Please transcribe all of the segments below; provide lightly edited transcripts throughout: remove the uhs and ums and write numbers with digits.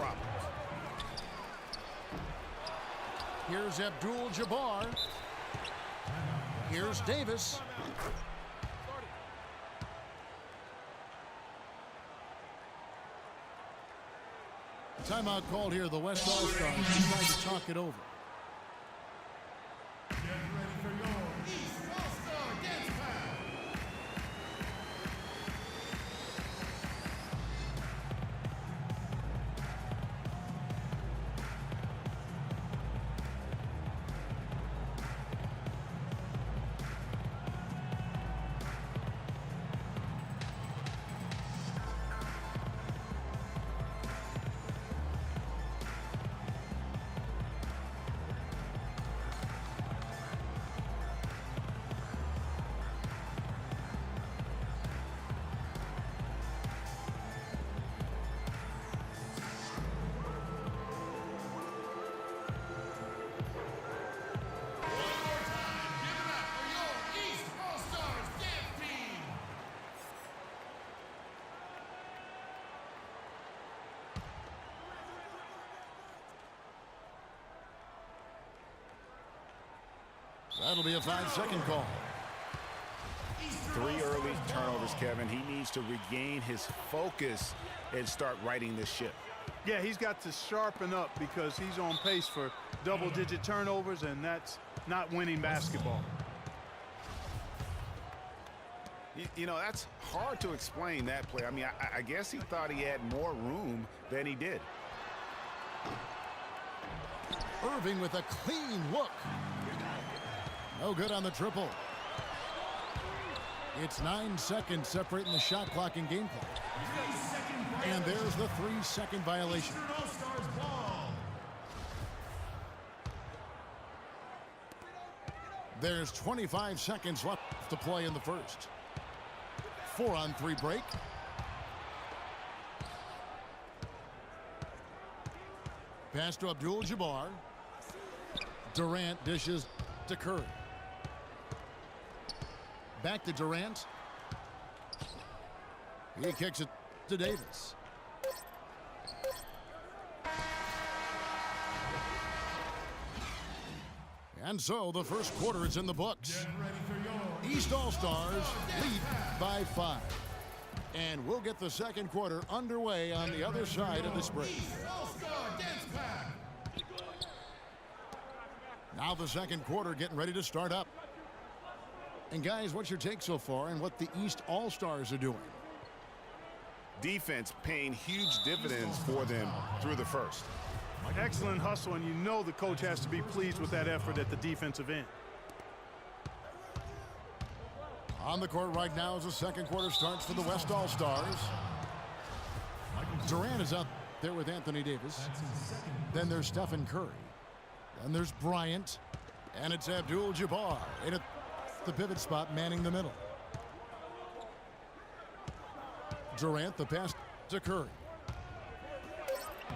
problems. Here's Abdul-Jabbar. Here's Davis. Timeout called here. The West All-Stars trying to talk it over. Get ready for your East All-Star Dance Pal. That'll be a 5-second call. 3 early turnovers, Kevin. He needs to regain his focus and start righting this ship. Yeah, he's got to sharpen up because he's on pace for double-digit turnovers, and that's not winning basketball. You know, that's hard to explain, that play. I mean, I guess he thought he had more room than he did. Irving with a clean look. No good on the triple. It's 9 seconds separating the shot clock and gameplay. And there's the 3-second violation. There's 25 seconds left to play in the first. 4-on-3 break. Pass to Abdul-Jabbar. Durant dishes to Curry. Back to Durant. He kicks it to Davis. And so the first quarter is in the books. East All-Stars lead by 5. And we'll get the second quarter underway on the other side of this break. Now the second quarter getting ready to start up. And guys, what's your take so far on what the East All-Stars are doing? Defense paying huge dividends for them through the first. Excellent hustle, and you know the coach has to be pleased with that effort at the defensive end. On the court right now as the second quarter starts for the West All-Stars. Durant is out there with Anthony Davis. Then there's Stephen Curry. Then there's Bryant. And it's Abdul-Jabbar in at the pivot spot, manning the middle. Durant, the pass to Curry.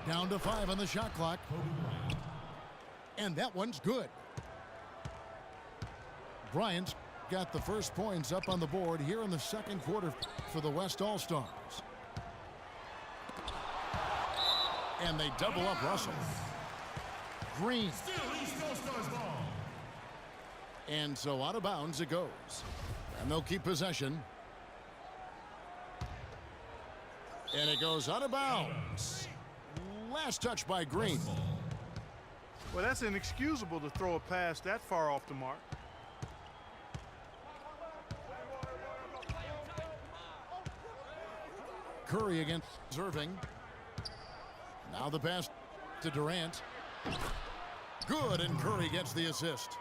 Down to 5 on the shot clock. And that one's good. Bryant's got the first points up on the board here in the second quarter for the West All-Stars. And they double up Russell. Green. And so out of bounds it goes. And they'll keep possession. And it goes out of bounds. Last touch by Green. Well, that's inexcusable to throw a pass that far off the mark. Curry against Irving. Now the pass to Durant. Good, and Curry gets the assist.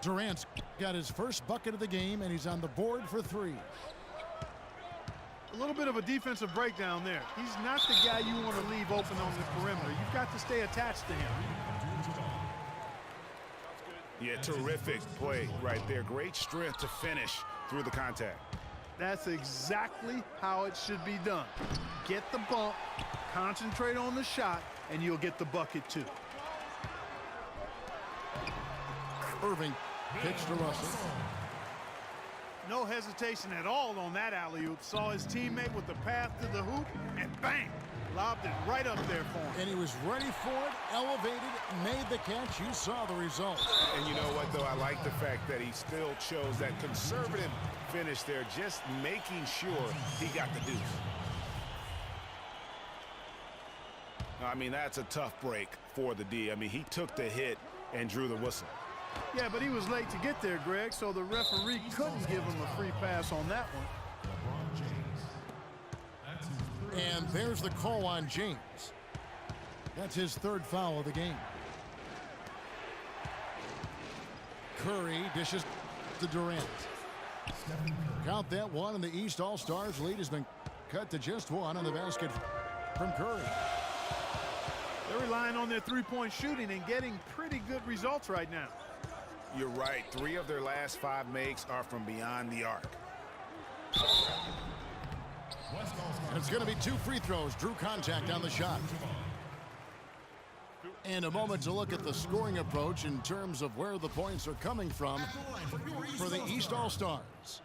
Durant's got his first bucket of the game, and he's on the board for 3. A little bit of a defensive breakdown there. He's not the guy you want to leave open on the perimeter. You've got to stay attached to him. Yeah, terrific play right there. Great strength to finish through the contact. That's exactly how it should be done. Get the bump, concentrate on the shot, and you'll get the bucket too. Irving kicks to Russell. No hesitation at all on that alley-oop. Saw his teammate with the path to the hoop, and bang! Lobbed it right up there for him. And he was ready for it, elevated, made the catch. You saw the result. And you know what, though? I like the fact that he still chose that conservative finish there, just making sure he got the deuce. I mean, that's a tough break for the D. I mean, he took the hit and drew the whistle. Yeah, but he was late to get there, Greg, so the referee couldn't give him a free pass on that one. And there's the call on James. That's his third foul of the game. Curry dishes to Durant. Count that one, and the East All-Stars lead has been cut to just one on the basket from Curry. They're relying on their three-point shooting and getting pretty good results right now. You're right. 3 of their last 5 makes are from beyond the arc. And it's going to be 2 free throws. Drew contact on the shot. And a moment to look at the scoring approach in terms of where the points are coming from for the East All-Stars.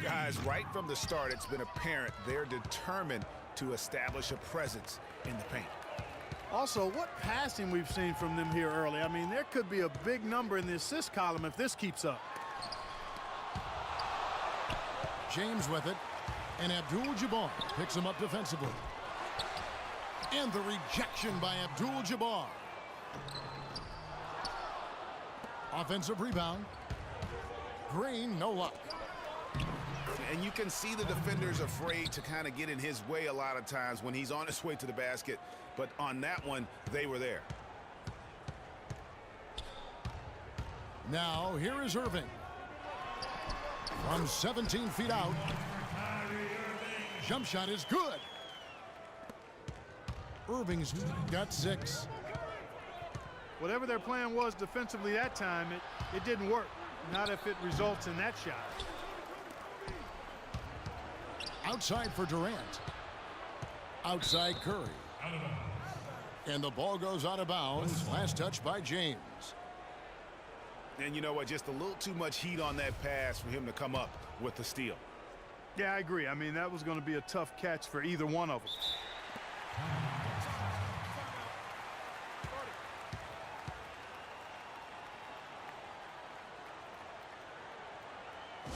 Guys, right from the start, it's been apparent they're determined to establish a presence in the paint. Also, what passing we've seen from them here early. I mean, there could be a big number in the assist column if this keeps up. James with it, and Abdul-Jabbar picks him up defensively. And the rejection by Abdul-Jabbar. Offensive rebound. Green, no luck. And you can see the defenders afraid to kind of get in his way a lot of times when he's on his way to the basket. But on that one, they were there. Now, here is Irving. From 17 feet out. Jump shot is good. Irving's got 6. Whatever their plan was defensively that time, it didn't work. Not if it results in that shot. Outside for Durant. Outside Curry. And the ball goes out of bounds. Last touch by James. And you know what? Just a little too much heat on that pass for him to come up with the steal. Yeah, I agree. I mean, that was going to be a tough catch for either one of them.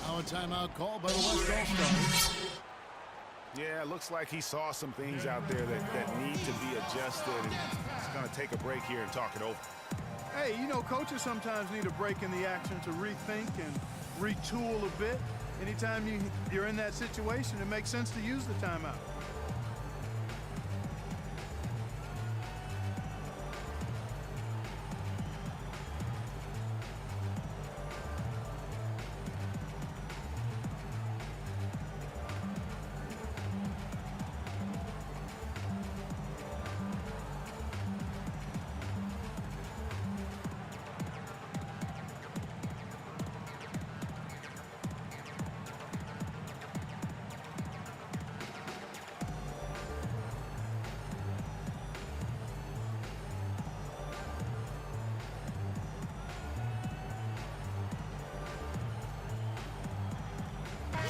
Now a timeout call by the West All-Stars. Yeah, it looks like he saw some things out there that need to be adjusted, and he's going to take a break here and talk it over. Hey, you know, coaches sometimes need a break in the action to rethink and retool a bit. Anytime you're in that situation, it makes sense to use the timeout.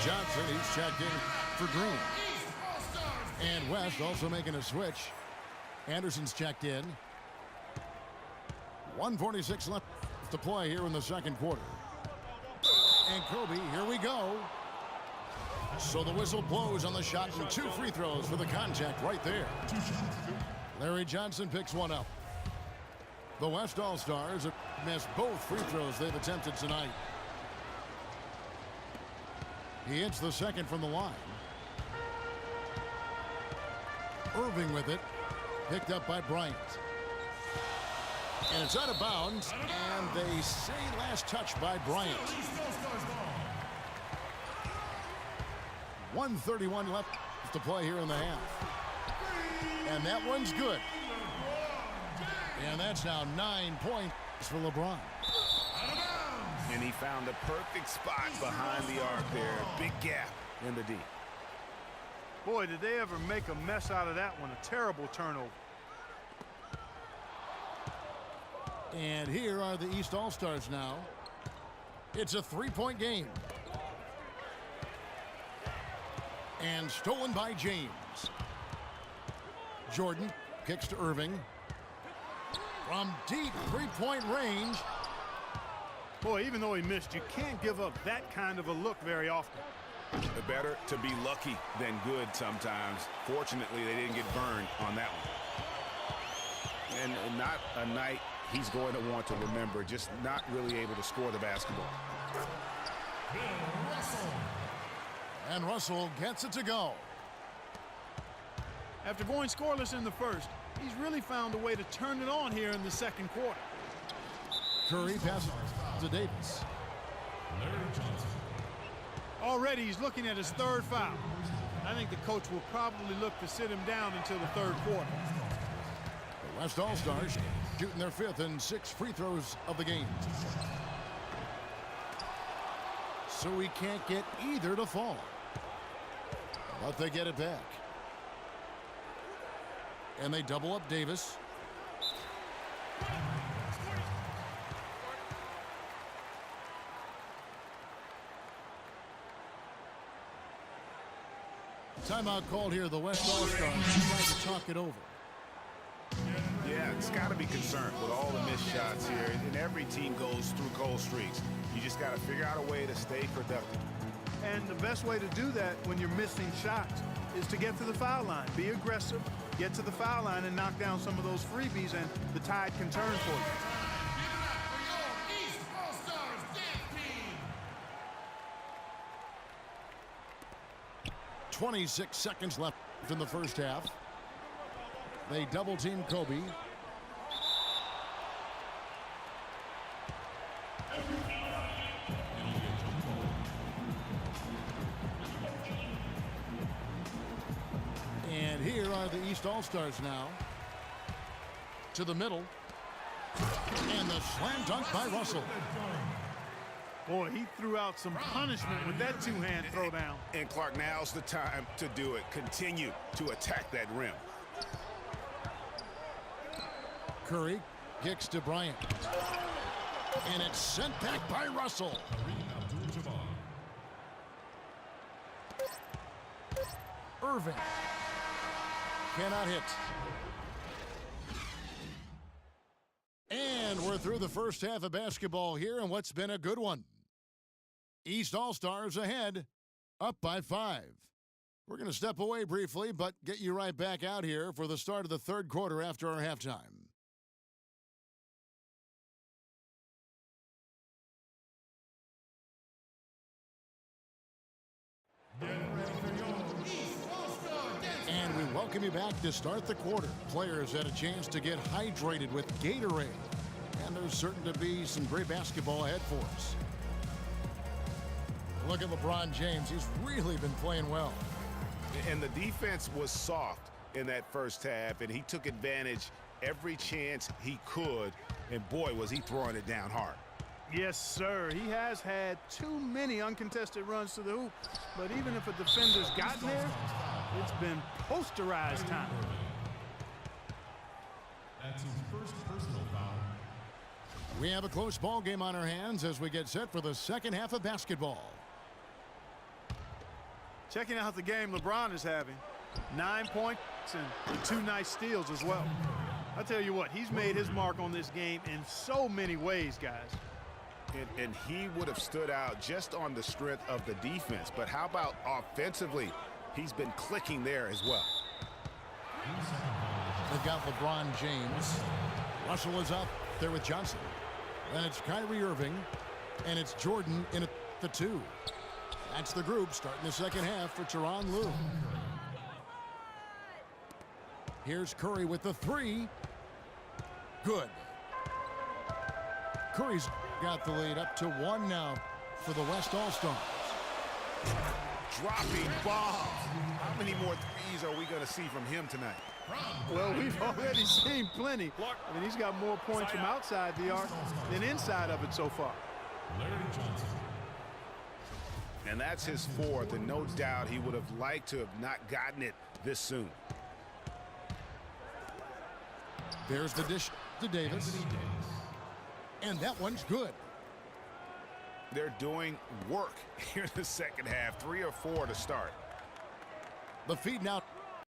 Johnson, he's checked in for Green. And West also making a switch. Anderson's checked in. 1:46 left to play here in the second quarter. And Kobe, here we go. So the whistle blows on the shot and 2 free throws for the contact right there. Larry Johnson picks one up. The West All-Stars have missed both free throws they've attempted tonight. He hits the second from the line. Irving with it. Picked up by Bryant. And it's out of bounds. And they say last touch by Bryant. 1:31 left to play here in the half. And that one's good. And that's now 9 points for LeBron. And he found the perfect spot behind the arc there. Big gap in the D. Boy, did they ever make a mess out of that one. A terrible turnover. And here are the East All-Stars now. It's a 3-point game. And stolen by James. Jordan kicks to Irving. From deep three-point range. Boy, even though he missed, you can't give up that kind of a look very often. Better to be lucky than good sometimes. Fortunately, they didn't get burned on that one. And not a night he's going to want to remember, just not really able to score the basketball. And Russell gets it to go. After going scoreless in the first, he's really found a way to turn it on here in the second quarter. Curry passes to Davis. Already he's looking at his third foul. I think the coach will probably look to sit him down until the third quarter. The West All-Stars shooting their fifth and 6 free throws of the game. So he can't get either to fall. But they get it back. And they double up Davis. Timeout called here. The West All-Stars trying to talk it over. Yeah, it's got to be concerned with all the missed shots here. And every team goes through cold streaks. You just got to figure out a way to stay productive. And the best way to do that when you're missing shots is to get to the foul line. Be aggressive, get to the foul line, and knock down some of those freebies, and the tide can turn for you. East All-Stars Dance Team. 26 seconds left in the first half. They double team Kobe. And here are the East All-Stars now. To the middle. And the slam dunk by Russell. Boy, he threw out some punishment with that two-hand throwdown. And Clark, now's the time to do it. Continue to attack that rim. Curry kicks to Bryant. And it's sent back by Russell. Irving cannot hit. And we're through the first half of basketball here, and what's been a good one. East All-Stars ahead, up by 5. We're going to step away briefly, but get you right back out here for the start of the third quarter after our halftime. And we welcome you back to start the quarter. Players had a chance to get hydrated with Gatorade. And there's certain to be some great basketball ahead for us. Look at LeBron James. He's really been playing well. And the defense was soft in that first half, and he took advantage every chance he could. And boy, was he throwing it down hard. Yes, sir. He has had too many uncontested runs to the hoop. But even if a defender's gotten there, it's been posterized time. That's his first personal foul. We have a close ball game on our hands as we get set for the second half of basketball. Checking out the game LeBron is having. 9 points and 2 nice steals as well. I tell you what, he's made his mark on this game in so many ways, guys. And he would have stood out just on the strength of the defense. But how about offensively? He's been clicking there as well. They've got LeBron James. Russell is up there with Johnson. Then it's Kyrie Irving. And it's Jordan in at the 2. That's the group starting the second half for Tyronn Lue. Here's Curry with the 3. Good. Curry's got the lead up to 1 now for the West All-Stars. Dropping bombs. How many more threes are we going to see from him tonight? Well, we've already seen plenty. I mean, he's got more points from outside the arc than inside of it so far. And that's his 4th, and no doubt he would have liked to have not gotten it this soon. There's the dish to Davis. And that one's good. They're doing work here in the second half. 3 or 4 to start. The feed now